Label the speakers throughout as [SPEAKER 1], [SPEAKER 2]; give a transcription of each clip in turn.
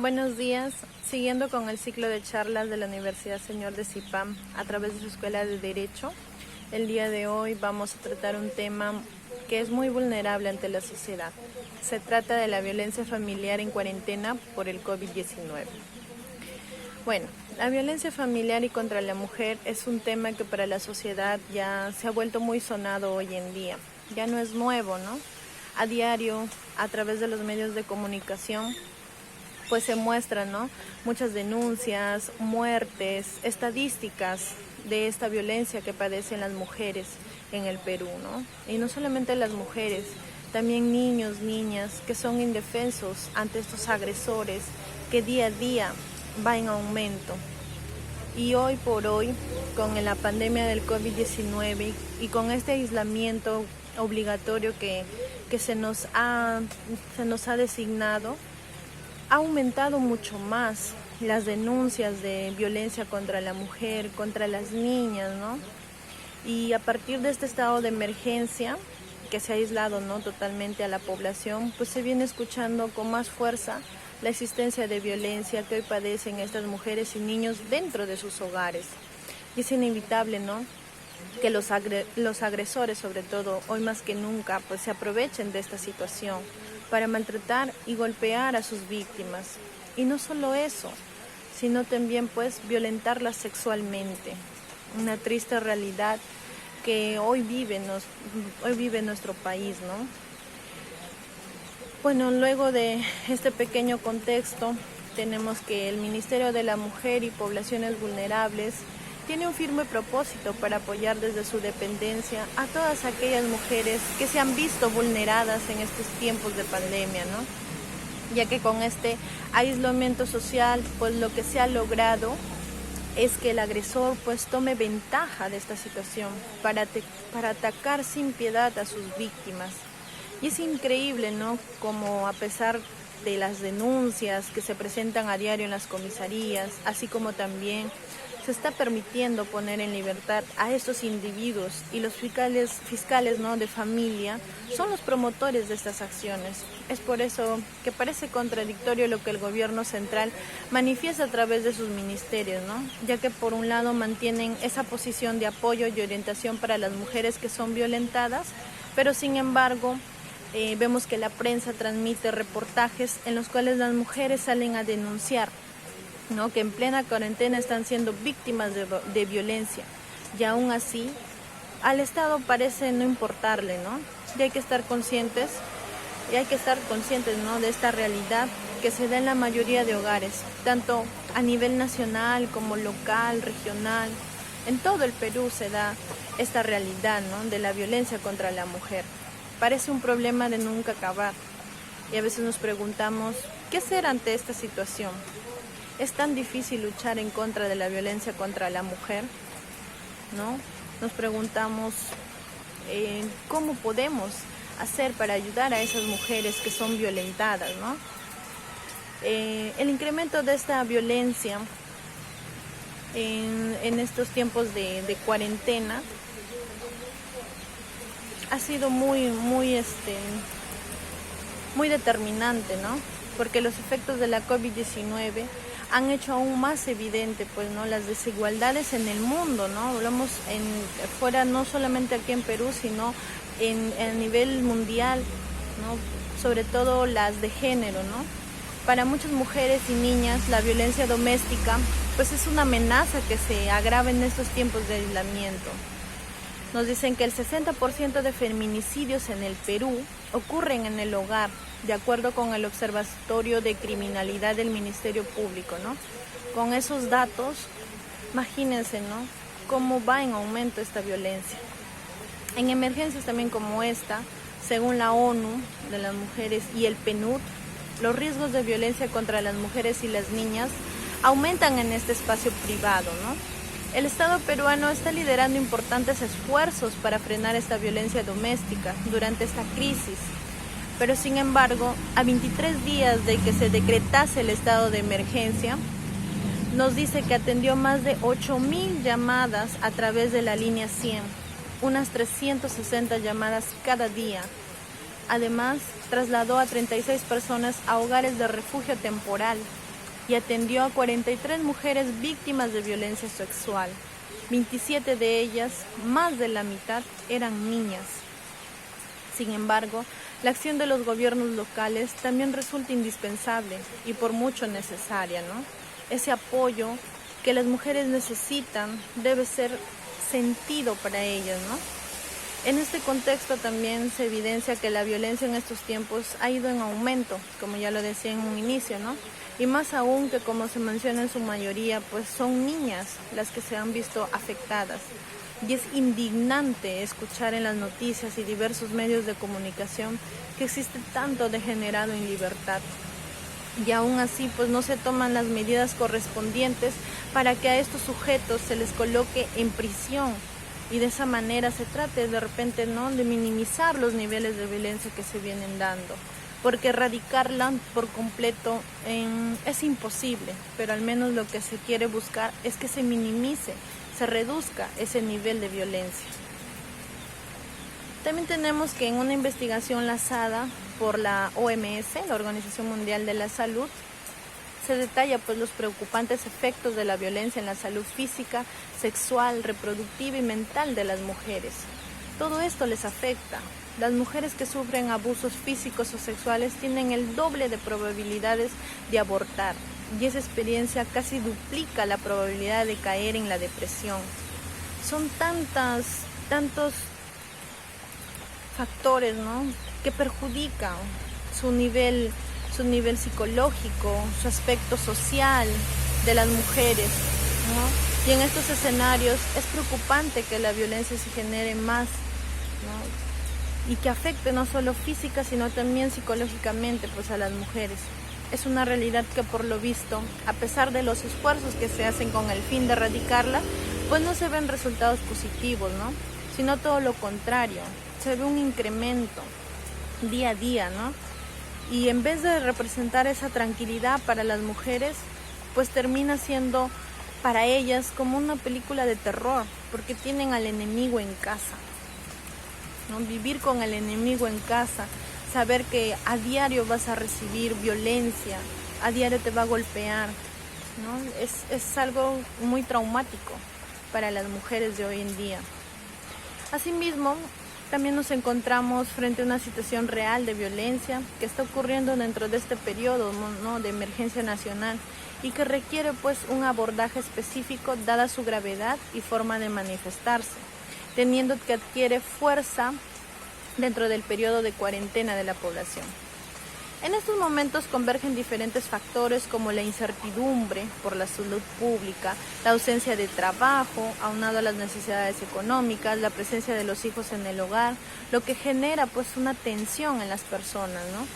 [SPEAKER 1] Buenos días. Siguiendo con el ciclo de charlas de la Universidad Señor de Cipam a través de su Escuela de Derecho, el día de hoy vamos a tratar un tema que es muy vulnerable ante la sociedad. Se trata de la violencia familiar en cuarentena por el COVID-19. Bueno, la violencia familiar y contra la mujer es un tema que para la sociedad ya se ha vuelto muy sonado hoy en día. Ya no es nuevo, ¿no? A diario, a través de los medios de comunicación, pues se muestran, ¿no?, muchas denuncias, muertes, estadísticas de esta violencia que padecen las mujeres en el Perú, ¿no? Y no solamente las mujeres, también niños, niñas que son indefensos ante estos agresores que día a día va en aumento. Y hoy por hoy, con la pandemia del COVID-19 y con este aislamiento obligatorio que se nos ha designado, ha aumentado mucho más las denuncias de violencia contra la mujer, contra las niñas, ¿no? Y a partir de este estado de emergencia que se ha aislado, ¿no?, totalmente a la población, pues se viene escuchando con más fuerza la existencia de violencia que hoy padecen estas mujeres y niños dentro de sus hogares. Y es inevitable, ¿no?, que los agresores, sobre todo hoy más que nunca, pues se aprovechen de esta situación para maltratar y golpear a sus víctimas. Y no solo eso, sino también pues violentarlas sexualmente. Una triste realidad que hoy vive nuestro país, ¿no? Bueno, luego de este pequeño contexto, tenemos que el Ministerio de la Mujer y Poblaciones Vulnerables tiene un firme propósito para apoyar desde su dependencia a todas aquellas mujeres que se han visto vulneradas en estos tiempos de pandemia, ¿no? Ya que con este aislamiento social, pues lo que se ha logrado es que el agresor pues tome ventaja de esta situación para atacar sin piedad a sus víctimas. Y es increíble, ¿no?, como a pesar de las denuncias que se presentan a diario en las comisarías, así como también se está permitiendo poner en libertad a estos individuos, y los fiscales, ¿no?, de familia son los promotores de estas acciones. Es por eso que parece contradictorio lo que el gobierno central manifiesta a través de sus ministerios, ¿no?, ya que por un lado mantienen esa posición de apoyo y orientación para las mujeres que son violentadas, pero sin embargo vemos que la prensa transmite reportajes en los cuales las mujeres salen a denunciar, ¿no?, que en plena cuarentena están siendo víctimas de violencia, y aún así al Estado parece no importarle, ¿no? Y hay que estar conscientes, ¿no?, de esta realidad que se da en la mayoría de hogares, tanto a nivel nacional como local, regional. En todo el Perú se da esta realidad, ¿no?, de la violencia contra la mujer. Parece un problema de nunca acabar, y a veces nos preguntamos, ¿qué hacer ante esta situación? ¿Es tan difícil luchar en contra de la violencia contra la mujer? ¿No? Nos preguntamos, ¿cómo podemos hacer para ayudar a esas mujeres que son violentadas, ¿no? El incremento de esta violencia en estos tiempos de cuarentena ha sido muy determinante, ¿no? Porque los efectos de la COVID-19 han hecho aún más evidente, pues, ¿no?, las desigualdades en el mundo, ¿no? Hablamos fuera, no solamente aquí en Perú, sino a nivel mundial, ¿no?, sobre todo las de género, ¿no? Para muchas mujeres y niñas, la violencia doméstica, pues, es una amenaza que se agrava en estos tiempos de aislamiento. Nos dicen que el 60% de feminicidios en el Perú ocurren en el hogar, de acuerdo con el Observatorio de Criminalidad del Ministerio Público, ¿no? Con esos datos, imagínense, ¿no?, cómo va en aumento esta violencia. En emergencias también como esta, según la ONU de las mujeres y el PNUD, los riesgos de violencia contra las mujeres y las niñas aumentan en este espacio privado, ¿no? El Estado peruano está liderando importantes esfuerzos para frenar esta violencia doméstica durante esta crisis, pero sin embargo, a 23 días de que se decretase el estado de emergencia, nos dice que atendió más de 8,000 llamadas a través de la línea 100, unas 360 llamadas cada día. Además, trasladó a 36 personas a hogares de refugio temporal y atendió a 43 mujeres víctimas de violencia sexual. 27 de ellas, más de la mitad, eran niñas. Sin embargo, la acción de los gobiernos locales también resulta indispensable y por mucho necesaria, ¿no? Ese apoyo que las mujeres necesitan debe ser sentido para ellas, ¿no? En este contexto también se evidencia que la violencia en estos tiempos ha ido en aumento, como ya lo decía en un inicio, ¿no? Y más aún que, como se menciona, en su mayoría, pues son niñas las que se han visto afectadas. Y es indignante escuchar en las noticias y diversos medios de comunicación que existe tanto degenerado en libertad. Y aún así, pues no se toman las medidas correspondientes para que a estos sujetos se les coloque en prisión. Y de esa manera se trate de repente, ¿no?, de minimizar los niveles de violencia que se vienen dando. Porque erradicarla por completo es imposible, pero al menos lo que se quiere buscar es que se minimice, se reduzca ese nivel de violencia. También tenemos que en una investigación lanzada por la OMS, la Organización Mundial de la Salud, se detalla pues los preocupantes efectos de la violencia en la salud física, sexual, reproductiva y mental de las mujeres. Todo esto les afecta. Las mujeres que sufren abusos físicos o sexuales tienen el doble de probabilidades de abortar y esa experiencia casi duplica la probabilidad de caer en la depresión. Son tantos factores, ¿no?, que perjudican su nivel psicológico, su aspecto social de las mujeres, ¿no? Y en estos escenarios es preocupante que la violencia se genere más, ¿no?, y que afecte no solo física, sino también psicológicamente pues a las mujeres. Es una realidad que por lo visto, a pesar de los esfuerzos que se hacen con el fin de erradicarla, pues no se ven resultados positivos, ¿no?, sino todo lo contrario. Se ve un incremento día a día, ¿no? Y en vez de representar esa tranquilidad para las mujeres, pues termina siendo para ellas como una película de terror, porque tienen al enemigo en casa, ¿no? Vivir con el enemigo en casa, saber que a diario vas a recibir violencia, a diario te va a golpear, ¿no? Es algo muy traumático para las mujeres de hoy en día. Asimismo, también nos encontramos frente a una situación real de violencia que está ocurriendo dentro de este periodo, ¿no?, de emergencia nacional y que requiere pues un abordaje específico dada su gravedad y forma de manifestarse, teniendo que adquiere fuerza dentro del periodo de cuarentena de la población. En estos momentos convergen diferentes factores como la incertidumbre por la salud pública, la ausencia de trabajo, aunado a las necesidades económicas, la presencia de los hijos en el hogar, lo que genera pues una tensión en las personas, ¿no?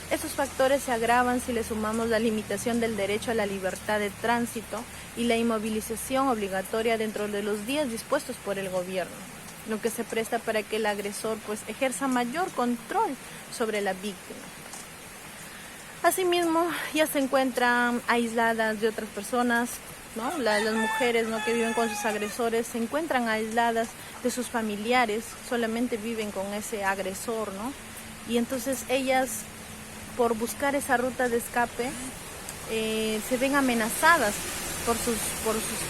[SPEAKER 1] Estos factores se agravan si le sumamos la limitación del derecho a la libertad de tránsito y la inmovilización obligatoria dentro de los días dispuestos por el gobierno, lo que se presta para que el agresor pues ejerza mayor control sobre la víctima. Asimismo, ya se encuentran aisladas de otras personas, ¿no? Las mujeres, ¿no?, que viven con sus agresores se encuentran aisladas de sus familiares, solamente viven con ese agresor, ¿no? Y entonces ellas, por buscar esa ruta de escape, se ven amenazadas por sus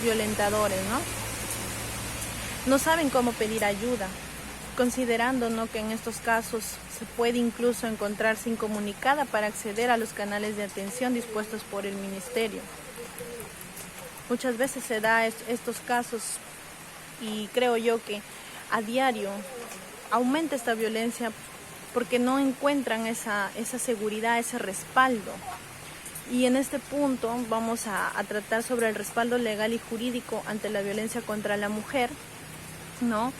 [SPEAKER 1] violentadores, ¿no? No saben cómo pedir ayuda, considerando, ¿no?, que en estos casos se puede incluso encontrarse incomunicada para acceder a los canales de atención dispuestos por el ministerio. Muchas veces se da estos casos y creo yo que a diario aumenta esta violencia porque no encuentran esa seguridad, ese respaldo. Y en este punto vamos a tratar sobre el respaldo legal y jurídico ante la violencia contra la mujer, ¿no?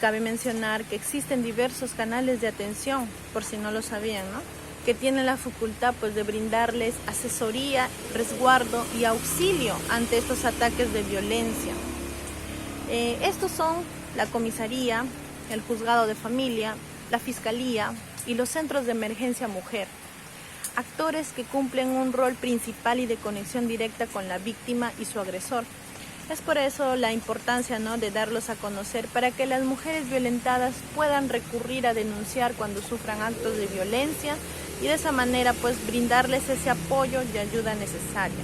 [SPEAKER 1] Cabe mencionar que existen diversos canales de atención, por si no lo sabían, ¿no?, que tienen la facultad pues de brindarles asesoría, resguardo y auxilio ante estos ataques de violencia. Estos son la comisaría, el juzgado de familia, la fiscalía y los centros de emergencia mujer, actores que cumplen un rol principal y de conexión directa con la víctima y su agresor. Es por eso la importancia, ¿no?, de darlos a conocer para que las mujeres violentadas puedan recurrir a denunciar cuando sufran actos de violencia y de esa manera pues brindarles ese apoyo y ayuda necesaria.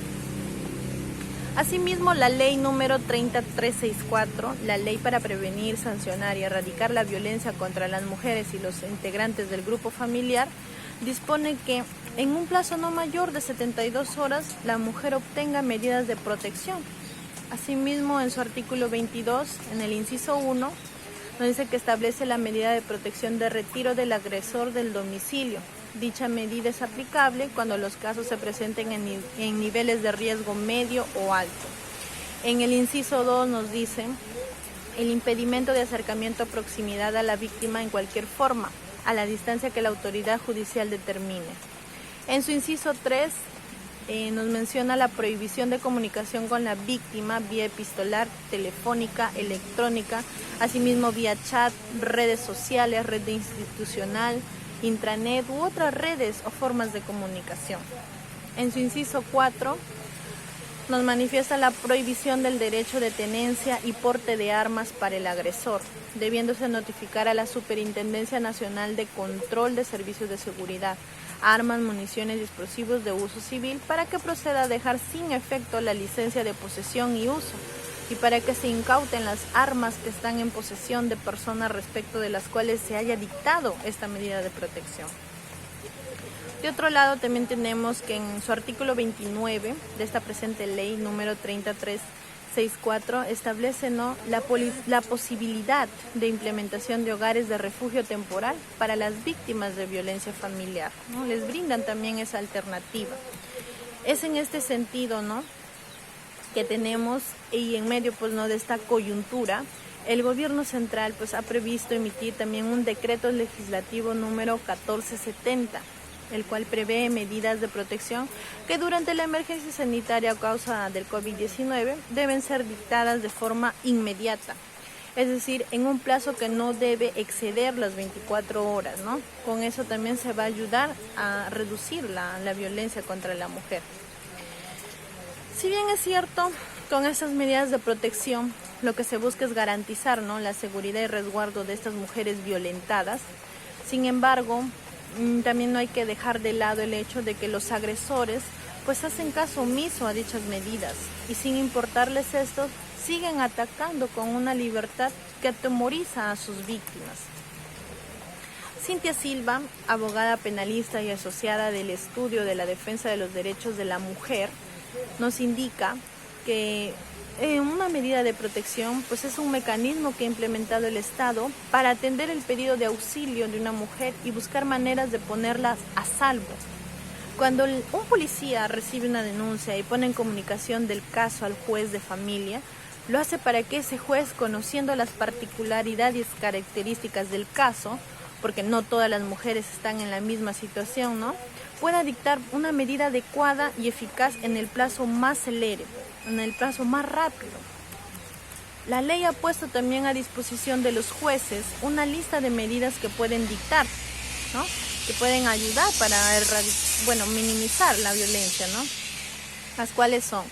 [SPEAKER 1] Asimismo, la ley número 3364, la ley para prevenir, sancionar y erradicar la violencia contra las mujeres y los integrantes del grupo familiar, dispone que en un plazo no mayor de 72 horas la mujer obtenga medidas de protección. Asimismo, en su artículo 22, en el inciso 1, nos dice que establece la medida de protección de retiro del agresor del domicilio. Dicha medida es aplicable cuando los casos se presenten en niveles de riesgo medio o alto. En el inciso 2 nos dice el impedimento de acercamiento o proximidad a la víctima en cualquier forma, a la distancia que la autoridad judicial determine. En su inciso 3 nos menciona la prohibición de comunicación con la víctima vía epistolar, telefónica, electrónica, asimismo vía chat, redes sociales, red institucional, intranet u otras redes o formas de comunicación. En su inciso 4 nos manifiesta la prohibición del derecho de tenencia y porte de armas para el agresor, debiéndose notificar a la Superintendencia Nacional de Control de Servicios de Seguridad, armas, municiones y explosivos de uso civil para que proceda a dejar sin efecto la licencia de posesión y uso y para que se incauten las armas que están en posesión de personas respecto de las cuales se haya dictado esta medida de protección. De otro lado, también tenemos que en su artículo 29 de esta presente ley número 3364 establece la posibilidad de implementación de hogares de refugio temporal para las víctimas de violencia familiar, ¿no? Les brindan también esa alternativa. Es en este sentido, que tenemos, y en medio de esta coyuntura, el gobierno central ha previsto emitir también un decreto legislativo número 1470, el cual prevé medidas de protección que durante la emergencia sanitaria a causa del COVID-19 deben ser dictadas de forma inmediata, es decir, en un plazo que no debe exceder las 24 horas, ¿no? Con eso también se va a ayudar a reducir la violencia contra la mujer. Si bien es cierto, con estas medidas de protección lo que se busca es garantizar, la seguridad y resguardo de estas mujeres violentadas, sin embargo, también no hay que dejar de lado el hecho de que los agresores hacen caso omiso a dichas medidas y sin importarles esto, siguen atacando con una libertad que atemoriza a sus víctimas. Cintia Silva, abogada penalista y asociada del estudio de la defensa de los derechos de la mujer, nos indica que una medida de protección es un mecanismo que ha implementado el Estado para atender el pedido de auxilio de una mujer y buscar maneras de ponerlas a salvo. Cuando un policía recibe una denuncia y pone en comunicación del caso al juez de familia, lo hace para que ese juez, conociendo las particularidades y características del caso, porque no todas las mujeres están en la misma situación, pueda dictar una medida adecuada y eficaz en el plazo más celere, en el plazo más rápido. La ley ha puesto también a disposición de los jueces una lista de medidas que pueden dictar, que pueden ayudar para minimizar la violencia, las cuales son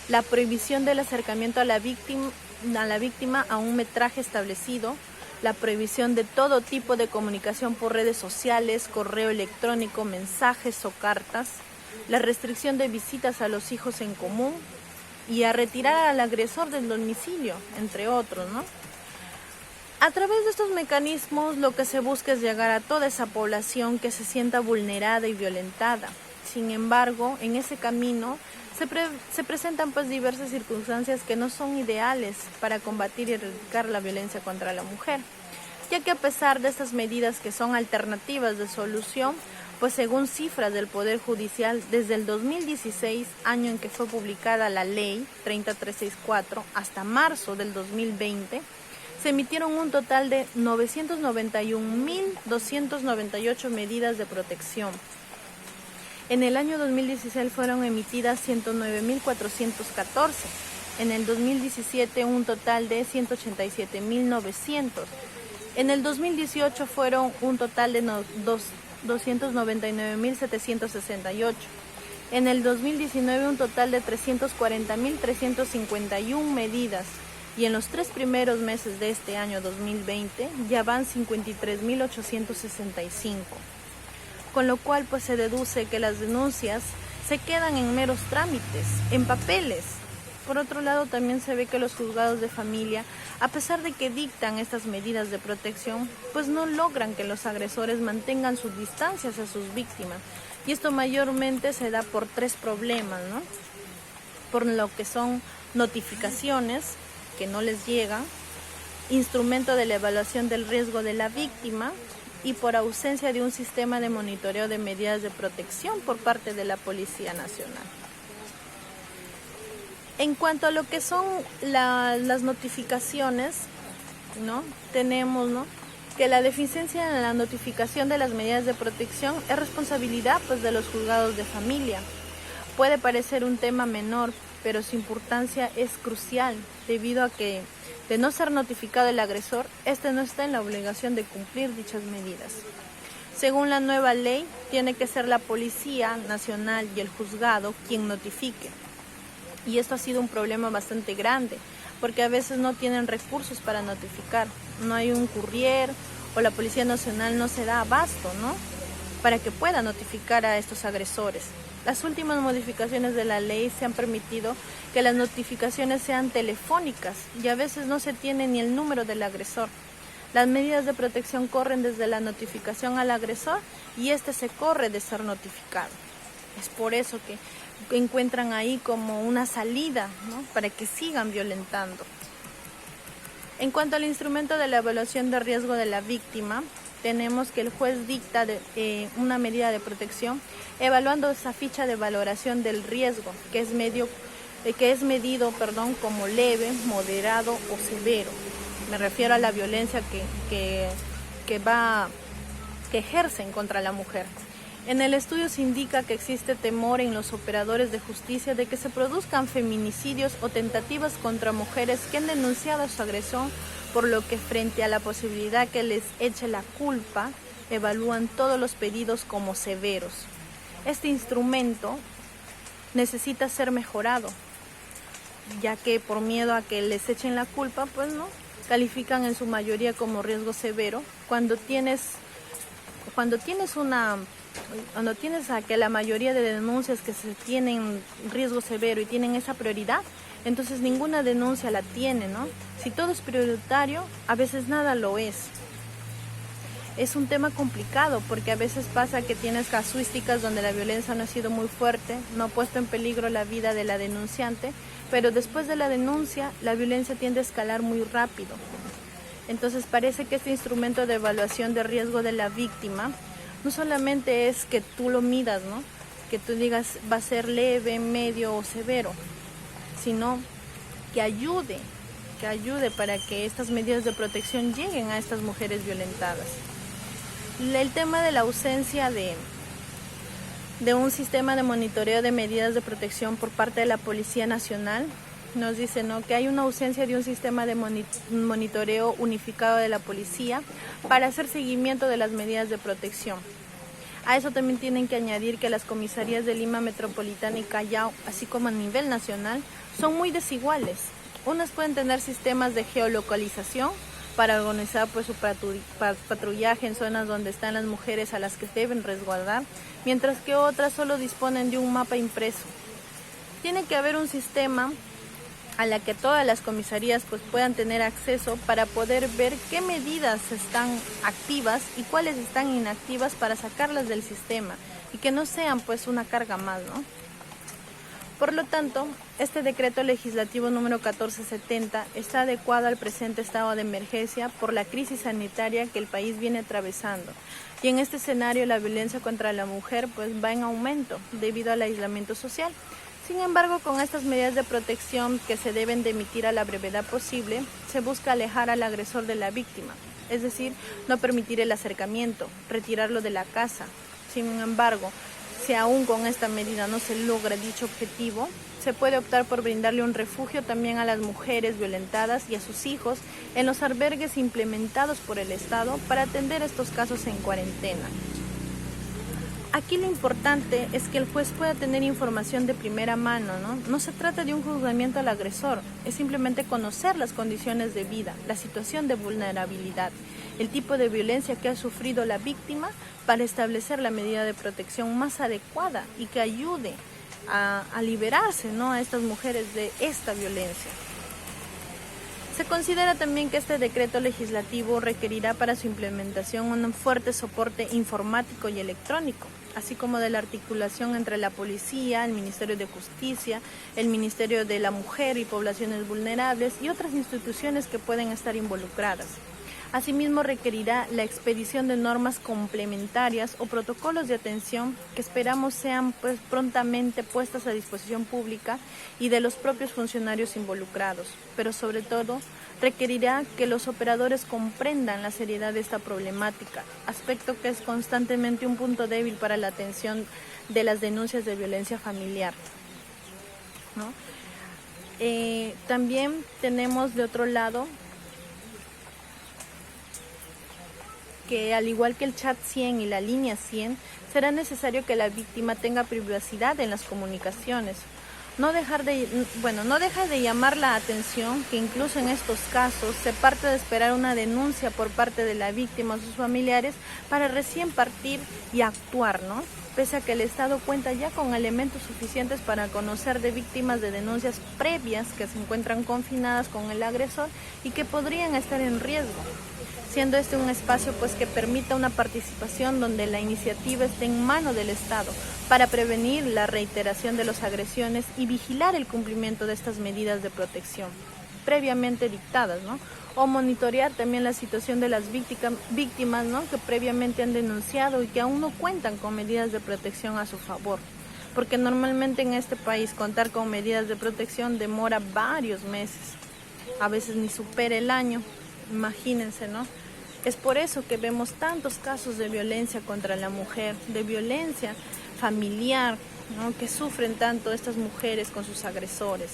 [SPEAKER 1] la prohibición del acercamiento a la víctima a un metraje establecido, la prohibición de todo tipo de comunicación por redes sociales, correo electrónico, mensajes o cartas, la restricción de visitas a los hijos en común y a retirar al agresor del domicilio, entre otros, A través de estos mecanismos lo que se busca es llegar a toda esa población que se sienta vulnerada y violentada. Sin embargo, en ese camino se presentan diversas circunstancias que no son ideales para combatir y erradicar la violencia contra la mujer, ya que a pesar de estas medidas que son alternativas de solución, según cifras del Poder Judicial, desde el 2016, año en que fue publicada la ley 3364, hasta marzo del 2020, se emitieron un total de 991.298 medidas de protección. En el año 2016 fueron emitidas 109.414. En el 2017 un total de 187.900. En el 2018 fueron un total de 299.768. En el 2019 un total de 340.351 medidas. Y en los 3 primeros meses de este año 2020 ya van 53.865. con lo cual pues se deduce que las denuncias se quedan en meros trámites, en papeles. Por otro lado, también se ve que los juzgados de familia, a pesar de que dictan estas medidas de protección, pues no logran que los agresores mantengan sus distancias a sus víctimas. Y esto mayormente se da por tres problemas, ¿no? Por lo que son notificaciones que no les llegan, instrumento de la evaluación del riesgo de la víctima y por ausencia de un sistema de monitoreo de medidas de protección por parte de la Policía Nacional. En cuanto a lo que son las notificaciones, ¿no? Tenemos, ¿no?, que la deficiencia en la notificación de las medidas de protección es responsabilidad pues de los juzgados de familia. Puede parecer un tema menor, pero su importancia es crucial debido a que, de no ser notificado el agresor, este no está en la obligación de cumplir dichas medidas. Según la nueva ley, tiene que ser la Policía Nacional y el juzgado quien notifique. Y esto ha sido un problema bastante grande, porque a veces no tienen recursos para notificar. No hay un courier o la Policía Nacional no se da abasto, ¿no?, para que pueda notificar a estos agresores. Las últimas modificaciones de la ley se han permitido que las notificaciones sean telefónicas y a veces no se tiene ni el número del agresor. Las medidas de protección corren desde la notificación al agresor y este se corre de ser notificado. Es por eso que encuentran ahí como una salida, ¿no?, para que sigan violentando. En cuanto al instrumento de la evaluación de riesgo de la víctima, tenemos que el juez dicta una medida de protección evaluando esa ficha de valoración del riesgo, que es medido como leve, moderado o severo. Me refiero a la violencia que ejercen contra la mujer. En el estudio se indica que existe temor en los operadores de justicia de que se produzcan feminicidios o tentativas contra mujeres que han denunciado a su agresor, por lo que frente a la posibilidad que les eche la culpa, evalúan todos los pedidos como severos. Este instrumento necesita ser mejorado, ya que por miedo a que les echen la culpa, pues no, califican en su mayoría como riesgo severo. Cuando tienes a que la mayoría de denuncias que se tienen riesgo severo y tienen esa prioridad, entonces ninguna denuncia la tiene, ¿no? Si todo es prioritario, a veces nada lo es. Es un tema complicado porque a veces pasa que tienes casuísticas donde la violencia no ha sido muy fuerte, no ha puesto en peligro la vida de la denunciante, pero después de la denuncia la violencia tiende a escalar muy rápido. Entonces parece que este instrumento de evaluación de riesgo de la víctima no solamente es que tú lo midas, ¿no?, que tú digas va a ser leve, medio o severo, sino que ayude para que estas medidas de protección lleguen a estas mujeres violentadas. El tema de la ausencia de un sistema de monitoreo de medidas de protección por parte de la Policía Nacional nos dice, ¿no?, que hay una ausencia de un sistema de monitoreo unificado de la policía para hacer seguimiento de las medidas de protección. A eso también tienen que añadir que las comisarías de Lima Metropolitana y Callao, así como a nivel nacional, son muy desiguales. Unas pueden tener sistemas de geolocalización para organizar pues su patrullaje en zonas donde están las mujeres a las que deben resguardar, mientras que otras solo disponen de un mapa impreso. Tiene que haber un sistema a la que todas las comisarías pues puedan tener acceso para poder ver qué medidas están activas y cuáles están inactivas para sacarlas del sistema y que no sean pues una carga más, ¿no? Por lo tanto, este decreto legislativo número 1470 está adecuado al presente estado de emergencia por la crisis sanitaria que el país viene atravesando. Y en este escenario la violencia contra la mujer pues va en aumento debido al aislamiento social. Sin embargo, con estas medidas de protección que se deben de emitir a la brevedad posible, se busca alejar al agresor de la víctima, es decir, no permitir el acercamiento, retirarlo de la casa. Sin embargo, si aún con esta medida no se logra dicho objetivo, se puede optar por brindarle un refugio también a las mujeres violentadas y a sus hijos en los albergues implementados por el Estado para atender estos casos en cuarentena. Aquí lo importante es que el juez pueda tener información de primera mano, ¿no? No se trata de un juzgamiento al agresor, es simplemente conocer las condiciones de vida, la situación de vulnerabilidad el tipo de violencia que ha sufrido la víctima para establecer la medida de protección más adecuada y que ayude a liberarse, ¿no?, a estas mujeres de esta violencia. Se considera también que este decreto legislativo requerirá para su implementación un fuerte soporte informático y electrónico, así como de la articulación entre la policía, el Ministerio de Justicia, el Ministerio de la Mujer y Poblaciones Vulnerables y otras instituciones que pueden estar involucradas. Asimismo, requerirá la expedición de normas complementarias o protocolos de atención que esperamos sean prontamente puestas a disposición pública y de los propios funcionarios involucrados, pero sobre todo requerirá que los operadores comprendan la seriedad de esta problemática, aspecto que es constantemente un punto débil para la atención de las denuncias de violencia familiar, ¿no? También tenemos de otro lado que, al igual que el chat 100 y la línea 100, será necesario que la víctima tenga privacidad en las comunicaciones. No deja de llamar la atención que incluso en estos casos se parte de esperar una denuncia por parte de la víctima o sus familiares para recién partir y actuar, ¿no? Pese a que el Estado cuenta ya con elementos suficientes para conocer de víctimas de denuncias previas que se encuentran confinadas con el agresor y que podrían estar en riesgo, siendo este un espacio que permita una participación donde la iniciativa esté en mano del Estado para prevenir la reiteración de las agresiones y vigilar el cumplimiento de estas medidas de protección previamente dictadas, ¿no? O monitorear también la situación de las víctimas, ¿no?, que previamente han denunciado y que aún no cuentan con medidas de protección a su favor. Porque normalmente en este país contar con medidas de protección demora varios meses, a veces ni supera el año, imagínense, ¿no? Es por eso que vemos tantos casos de violencia contra la mujer, de violencia familiar, ¿no?, que sufren tanto estas mujeres con sus agresores.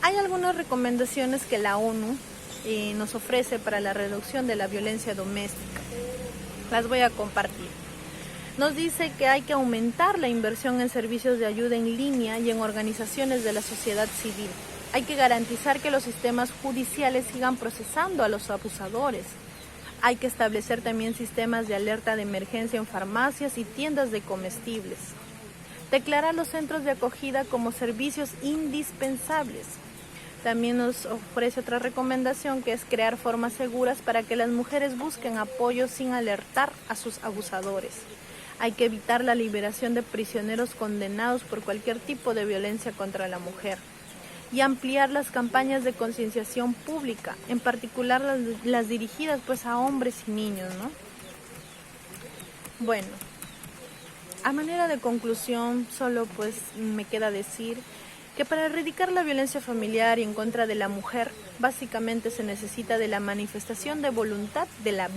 [SPEAKER 1] Hay algunas recomendaciones que la ONU nos ofrece para la reducción de la violencia doméstica. Las voy a compartir. Nos dice que hay que aumentar la inversión en servicios de ayuda en línea y en organizaciones de la sociedad civil. Hay que garantizar que los sistemas judiciales sigan procesando a los abusadores. Hay que establecer también sistemas de alerta de emergencia en farmacias y tiendas de comestibles. Declarar los centros de acogida como servicios indispensables. También nos ofrece otra recomendación, que es crear formas seguras para que las mujeres busquen apoyo sin alertar a sus abusadores. Hay que evitar la liberación de prisioneros condenados por cualquier tipo de violencia contra la mujer. Y ampliar las campañas de concienciación pública, en particular las dirigidas a hombres y niños, ¿no? Bueno, a manera de conclusión, solo me queda decir que para erradicar la violencia familiar y en contra de la mujer, básicamente se necesita de la manifestación de voluntad de la